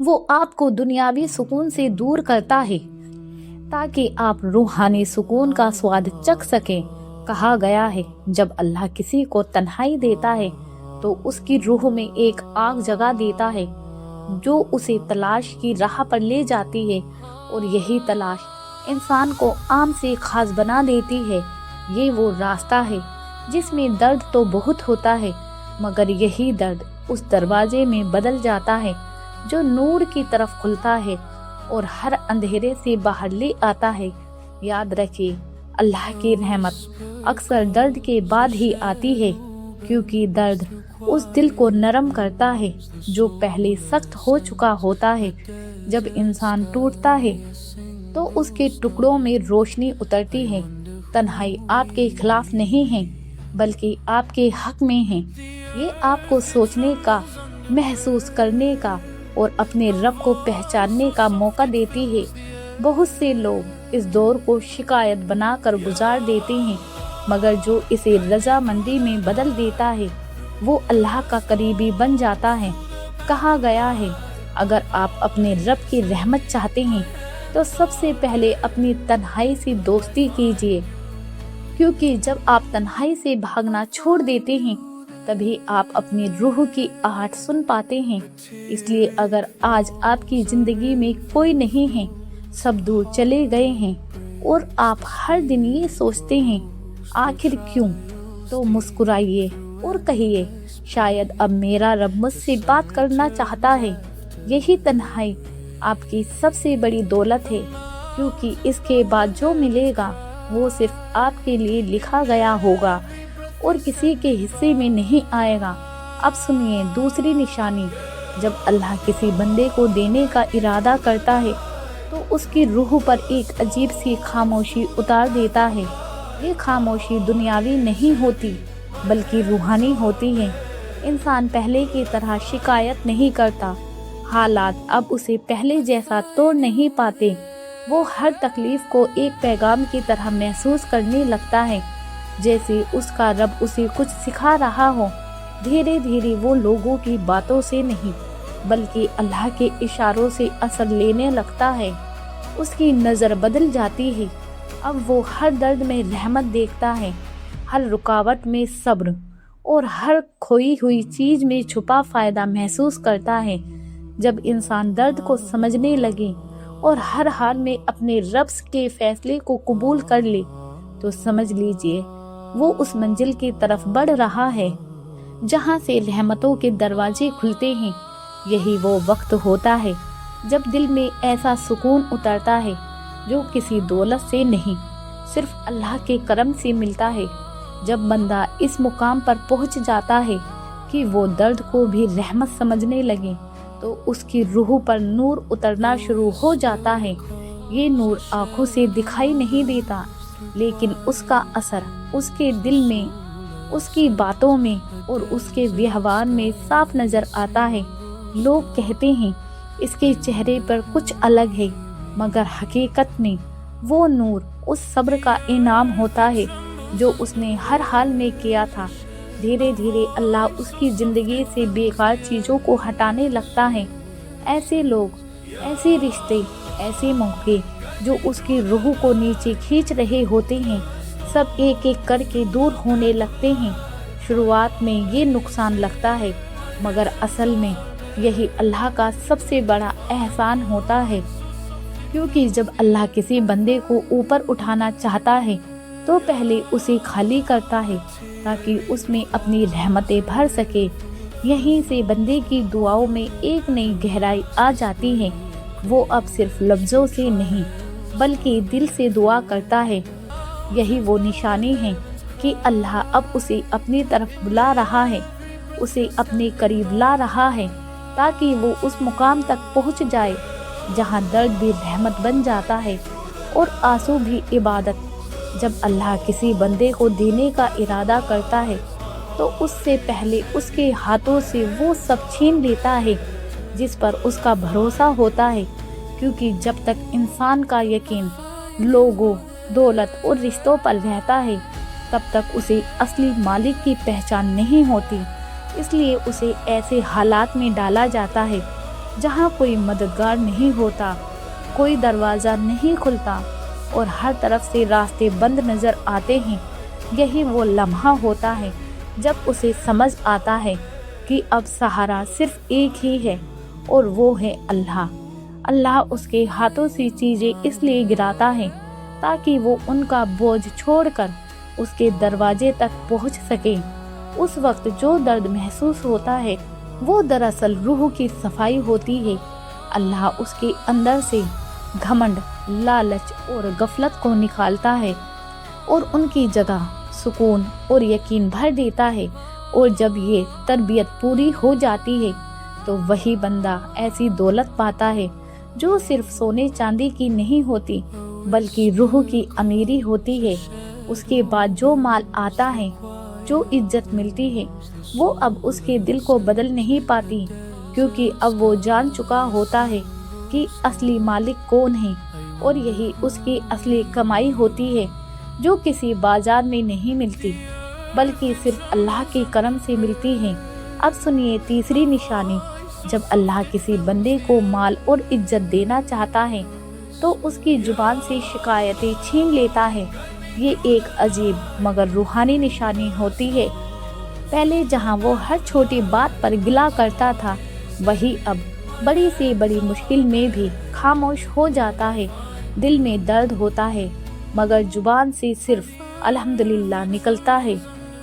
وہ آپ کو دنیاوی سکون سے دور کرتا ہے تاکہ آپ روحانی سکون کا سواد چکھ سکیں۔ کہا گیا ہے جب اللہ کسی کو تنہائی دیتا ہے تو اس کی روح میں ایک آگ جگا دیتا ہے جو اسے تلاش کی راہ پر لے جاتی ہے، اور یہی تلاش انسان کو عام سے خاص بنا دیتی ہے۔ یہ وہ راستہ ہے جس میں درد تو بہت ہوتا ہے، مگر یہی درد اس دروازے میں بدل جاتا ہے جو نور کی طرف کھلتا ہے اور ہر اندھیرے سے باہر لے آتا ہے۔ یاد رکھیے، اللہ کی رحمت اکثر درد کے بعد ہی آتی ہے، کیونکہ درد اس دل کو نرم کرتا ہے جو پہلے سخت ہو چکا ہوتا ہے۔ جب انسان ٹوٹتا ہے تو اس کے ٹکڑوں میں روشنی اترتی ہے۔ تنہائی آپ کے خلاف نہیں ہے بلکہ آپ کے حق میں ہے۔ یہ آپ کو سوچنے کا، محسوس کرنے کا اور اپنے رب کو پہچاننے کا موقع دیتی ہے۔ بہت سے لوگ اس دور کو شکایت بنا کر گزار دیتے ہیں، مگر جو اسے رضامندی میں بدل دیتا ہے وہ اللہ کا قریبی بن جاتا ہے۔ کہا گیا ہے اگر آپ اپنے رب کی رحمت چاہتے ہیں تو سب سے پہلے اپنی تنہائی سے دوستی کیجیے، کیونکہ جب آپ تنہائی سے بھاگنا چھوڑ دیتے ہیں تبھی آپ اپنی روح کی آہٹ سن پاتے ہیں۔ اس لیے اگر آج آپ کی زندگی میں کوئی نہیں ہے، سب دور چلے گئے ہیں، اور آپ ہر دن یہ سوچتے ہیں آخر کیوں، تو مسکرائیے اور کہیے شاید اب میرا رب مجھ سے بات کرنا چاہتا ہے۔ یہی تنہائی آپ کی سب سے بڑی دولت ہے، کیونکہ اس کے بعد جو ملے گا وہ صرف آپ کے لیے لکھا گیا ہوگا اور کسی کے حصے میں نہیں آئے گا۔ اب سنیے دوسری نشانی۔ جب اللہ کسی بندے کو دینے کا ارادہ کرتا ہے تو اس کی روح پر ایک عجیب سی خاموشی اتار دیتا ہے۔ یہ خاموشی دنیاوی نہیں ہوتی بلکہ روحانی ہوتی ہے۔ انسان پہلے کی طرح شکایت نہیں کرتا، حالات اب اسے پہلے جیسا توڑ نہیں پاتے۔ وہ ہر تکلیف کو ایک پیغام کی طرح محسوس کرنے لگتا ہے، جیسے اس کا رب اسے کچھ سکھا رہا ہو۔ دھیرے دھیرے وہ لوگوں کی باتوں سے نہیں بلکہ اللہ کے اشاروں سے اثر لینے لگتا ہے۔ اس کی نظر بدل جاتی ہے۔ اب وہ ہر درد میں رحمت دیکھتا ہے، ہر رکاوٹ میں صبر، اور ہر کھوئی ہوئی چیز میں چھپا فائدہ محسوس کرتا ہے۔ جب انسان درد کو سمجھنے لگے اور ہر حال میں اپنے رب کے فیصلے کو قبول کر لے تو سمجھ لیجئے وہ اس منزل کی طرف بڑھ رہا ہے جہاں سے رحمتوں کے دروازے کھلتے ہیں۔ یہی وہ وقت ہوتا ہے جب دل میں ایسا سکون اترتا ہے جو کسی دولت سے نہیں، صرف اللہ کے کرم سے ملتا ہے۔ جب بندہ اس مقام پر پہنچ جاتا ہے کہ وہ درد کو بھی رحمت سمجھنے لگے تو اس کی روح پر نور اترنا شروع ہو جاتا ہے۔ یہ نور آنکھوں سے دکھائی نہیں دیتا، لیکن اس کا اثر اس کے دل میں، اس کی باتوں میں اور اس کے ویوہار میں صاف نظر آتا ہے۔ لوگ کہتے ہیں اس کے چہرے پر کچھ الگ ہے، مگر حقیقت میں وہ نور اس صبر کا انعام ہوتا ہے جو اس نے ہر حال میں کیا تھا۔ دھیرے دھیرے اللہ اس کی زندگی سے بیکار چیزوں کو ہٹانے لگتا ہے۔ ایسے لوگ، ایسے رشتے، ایسے موقع جو اس کی روح کو نیچے کھینچ رہے ہوتے ہیں، سب ایک ایک کر کے دور ہونے لگتے ہیں۔ شروعات میں یہ نقصان لگتا ہے، مگر اصل میں یہی اللہ کا سب سے بڑا احسان ہوتا ہے، کیونکہ جب اللہ کسی بندے کو اوپر اٹھانا چاہتا ہے تو پہلے اسے خالی کرتا ہے تاکہ اس میں اپنی رحمتیں بھر سکے۔ یہیں سے بندے کی دعاؤں میں ایک نئی گہرائی آ جاتی ہے۔ وہ اب صرف لفظوں سے نہیں بلکہ دل سے دعا کرتا ہے۔ یہی وہ نشانی ہے کہ اللہ اب اسے اپنی طرف بلا رہا ہے، اسے اپنے قریب لا رہا ہے تاکہ وہ اس مقام تک پہنچ جائے جہاں درد بھی رحمت بن جاتا ہے اور آنسو بھی عبادت۔ جب اللہ کسی بندے کو دینے کا ارادہ کرتا ہے تو اس سے پہلے اس کے ہاتھوں سے وہ سب چھین لیتا ہے جس پر اس کا بھروسہ ہوتا ہے، کیونکہ جب تک انسان کا یقین لوگوں، دولت اور رشتوں پر رہتا ہے تب تک اسے اصلی مالک کی پہچان نہیں ہوتی۔ اس لیے اسے ایسے حالات میں ڈالا جاتا ہے جہاں کوئی مددگار نہیں ہوتا، کوئی دروازہ نہیں کھلتا اور ہر طرف سے راستے بند نظر آتے ہیں، یہی وہ لمحہ ہوتا ہے جب اسے سمجھ آتا ہے کہ اب سہارا صرف ایک ہی ہے اور وہ ہے اللہ۔ اللہ اس کے ہاتھوں سے چیزیں اس لیے گراتا ہے تاکہ وہ ان کا بوجھ چھوڑ کر اس کے دروازے تک پہنچ سکے۔ اس وقت جو درد محسوس ہوتا ہے وہ دراصل روح کی صفائی ہوتی ہے۔ اللہ اس کے اندر سے گھمنڈ، لالچ اور غفلت کو نکالتا ہے اور ان کی جگہ سکون اور یقین بھر دیتا ہے، اور جب یہ تربیت پوری ہو جاتی ہے تو وہی بندہ ایسی دولت پاتا ہے جو صرف سونے چاندی کی نہیں ہوتی بلکہ روح کی امیری ہوتی ہے۔ اس کے بعد جو مال آتا ہے، جو عزت ملتی ہے، وہ اب اس کے دل کو بدل نہیں پاتی، کیونکہ اب وہ جان چکا ہوتا ہے کہ اصلی مالک کون ہے، اور یہی اس کی اصلی کمائی ہوتی ہے جو کسی بازار میں نہیں ملتی بلکہ صرف اللہ کے کرم سے ملتی ہے۔ اب سنیے تیسری نشانی۔ جب اللہ کسی بندے کو مال اور عزت دینا چاہتا ہے تو اس کی زبان سے شکایتیں چھین لیتا ہے۔ یہ ایک عجیب مگر روحانی نشانی ہوتی ہے۔ پہلے جہاں وہ ہر چھوٹی بات پر گلہ کرتا تھا، وہی اب بڑی سے بڑی مشکل میں بھی خاموش ہو جاتا ہے۔ دل میں درد ہوتا ہے مگر زبان سے صرف الحمدللہ نکلتا ہے۔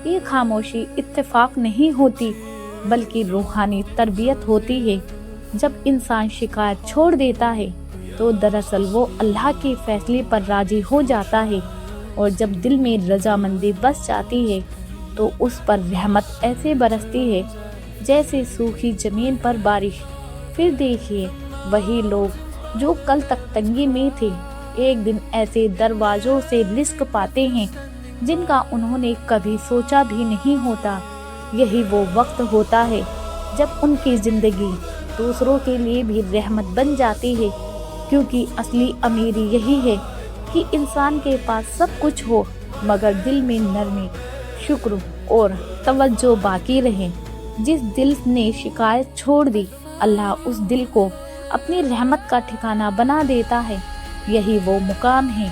یہ خاموشی اتفاق نہیں ہوتی بلکہ روحانی تربیت ہوتی ہے۔ جب انسان شکایت چھوڑ دیتا ہے تو دراصل وہ اللہ کے فیصلے پر راضی ہو جاتا ہے، اور جب دل میں رضامندی بس جاتی ہے تو اس پر رحمت ایسے برستی ہے جیسے سوکھی زمین پر بارش۔ پھر دیکھیے وہی لوگ جو کل تک تنگی میں تھے، ایک دن ایسے دروازوں سے رزق پاتے ہیں جن کا انہوں نے کبھی سوچا بھی نہیں ہوتا۔ یہی وہ وقت ہوتا ہے جب ان کی زندگی دوسروں کے لیے بھی رحمت بن جاتی ہے، کیونکہ اصلی امیری یہی ہے کہ انسان کے پاس سب کچھ ہو مگر دل میں نرمی، شکر اور توجہ باقی رہے۔ جس دل نے شکایت چھوڑ دی، اللہ اس دل کو اپنی رحمت کا ٹھکانہ بنا دیتا ہے۔ یہی وہ مقام ہے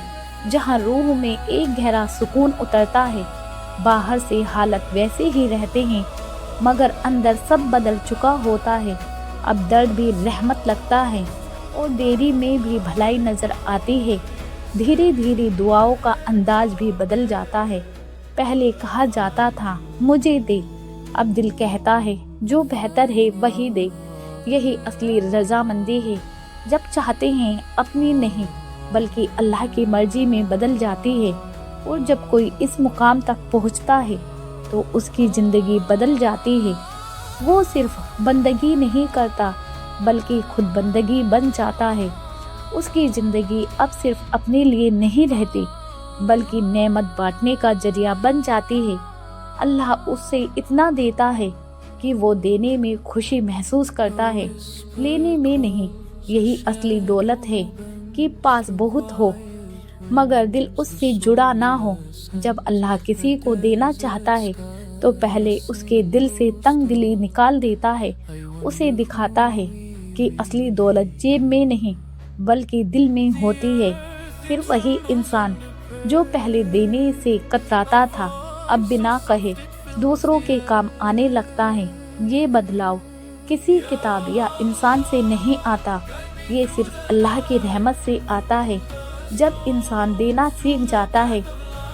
جہاں روح میں ایک گہرا سکون اترتا ہے۔ باہر سے حالت ویسے ہی رہتے ہیں مگر اندر سب بدل چکا ہوتا ہے۔ اب درد بھی رحمت لگتا ہے اور دیری میں بھی بھلائی نظر آتی ہے۔ دھیرے دھیرے دعاؤں کا انداز بھی بدل جاتا ہے۔ پہلے کہا جاتا تھا مجھے دے، اب دل کہتا ہے جو بہتر ہے وہی دے۔ یہی اصلی رضامندی ہے، جب چاہتے ہیں اپنی نہیں بلکہ اللہ کی مرضی میں بدل جاتی ہے۔ اور جب کوئی اس مقام تک پہنچتا ہے تو اس کی زندگی بدل جاتی ہے۔ وہ صرف بندگی نہیں کرتا بلکہ خود بندگی بن جاتا ہے۔ اس کی زندگی اب صرف اپنے لیے نہیں رہتی بلکہ نعمت بانٹنے کا ذریعہ بن جاتی ہے۔ اللہ اس سے اتنا دیتا ہے کہ وہ دینے میں خوشی محسوس کرتا ہے، لینے میں نہیں۔ یہی اصلی دولت ہے کہ پاس بہت ہو مگر دل اس سے جڑا نہ ہو۔ جب اللہ کسی کو دینا چاہتا ہے تو پہلے اس کے دل سے تنگ دلی نکال دیتا ہے، اسے دکھاتا ہے کہ اصلی دولت جیب میں نہیں بلکہ دل میں ہوتی ہے۔ پھر وہی انسان جو پہلے دینے سے کتراتا تھا اب بنا کہے دوسروں کے کام آنے لگتا ہے۔ یہ بدلاؤ کسی کتاب یا انسان سے نہیں آتا، یہ صرف اللہ کی رحمت سے آتا ہے۔ جب انسان دینا سیکھ جاتا ہے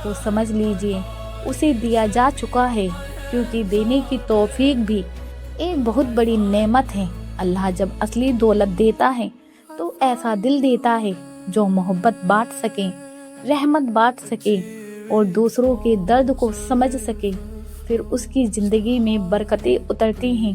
تو سمجھ لیجئے اسے دیا جا چکا ہے، کیونکہ دینے کی توفیق بھی ایک بہت بڑی نعمت ہے۔ اللہ جب اصلی دولت دیتا ہے تو ایسا دل دیتا ہے جو محبت بانٹ سکے، رحمت بانٹ سکے اور دوسروں کے درد کو سمجھ سکے۔ پھر اس کی زندگی میں برکتیں اترتی ہیں،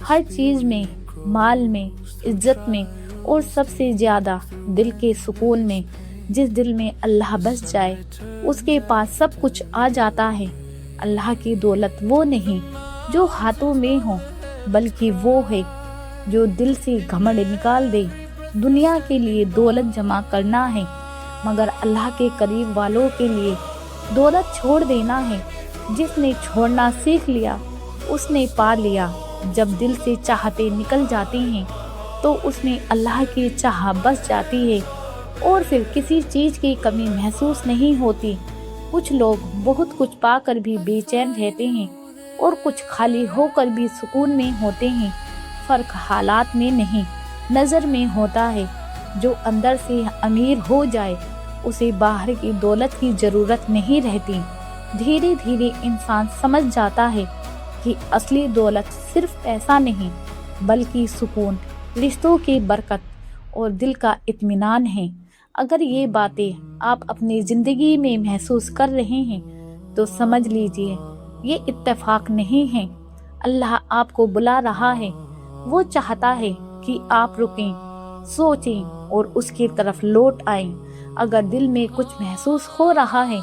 ہر چیز میں، مال میں، عزت میں اور سب سے زیادہ دل کے سکون میں۔ جس دل میں اللہ بس جائے اس کے پاس سب کچھ آ جاتا ہے۔ اللہ کی دولت وہ نہیں جو ہاتھوں میں ہو بلکہ وہ ہے جو دل سے گھمنڈ نکال دے۔ دنیا کے لیے دولت جمع کرنا ہے مگر اللہ کے قریب والوں کے لیے دولت چھوڑ دینا ہے۔ جس نے چھوڑنا سیکھ لیا اس نے پا لیا۔ جب دل سے چاہتے نکل جاتی ہیں تو اس میں اللہ کی چاہ بس جاتی ہے اور پھر کسی چیز کی کمی محسوس نہیں ہوتی۔ کچھ لوگ بہت کچھ پا کر بھی بے چین رہتے ہیں اور کچھ خالی ہو کر بھی سکون میں ہوتے ہیں۔ فرق حالات میں نہیں، نظر میں ہوتا ہے۔ جو اندر سے امیر ہو جائے اسے باہر کی دولت کی ضرورت نہیں رہتی۔ دھیرے دھیرے انسان سمجھ جاتا ہے کہ اصلی دولت صرف پیسہ نہیں بلکہ سکون، رشتوں کی برکت اور دل کا اطمینان ہے۔ اگر یہ باتیں آپ اپنی زندگی میں محسوس کر رہے ہیں تو سمجھ لیجئے یہ اتفاق نہیں ہے، اللہ آپ کو بلا رہا ہے۔ وہ چاہتا ہے کہ آپ رکیں، سوچیں اور اس کی طرف لوٹ آئیں۔ اگر دل میں کچھ محسوس ہو رہا ہے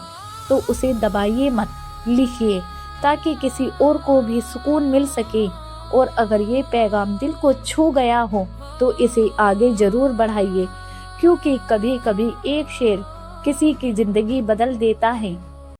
تو اسے دبائیے مت، لکھیے تاکہ کسی اور کو بھی سکون مل سکے، اور اگر یہ پیغام دل کو چھو گیا ہو تو اسے آگے ضرور بڑھائیے، کیونکہ کبھی کبھی ایک شعر کسی کی زندگی بدل دیتا ہے۔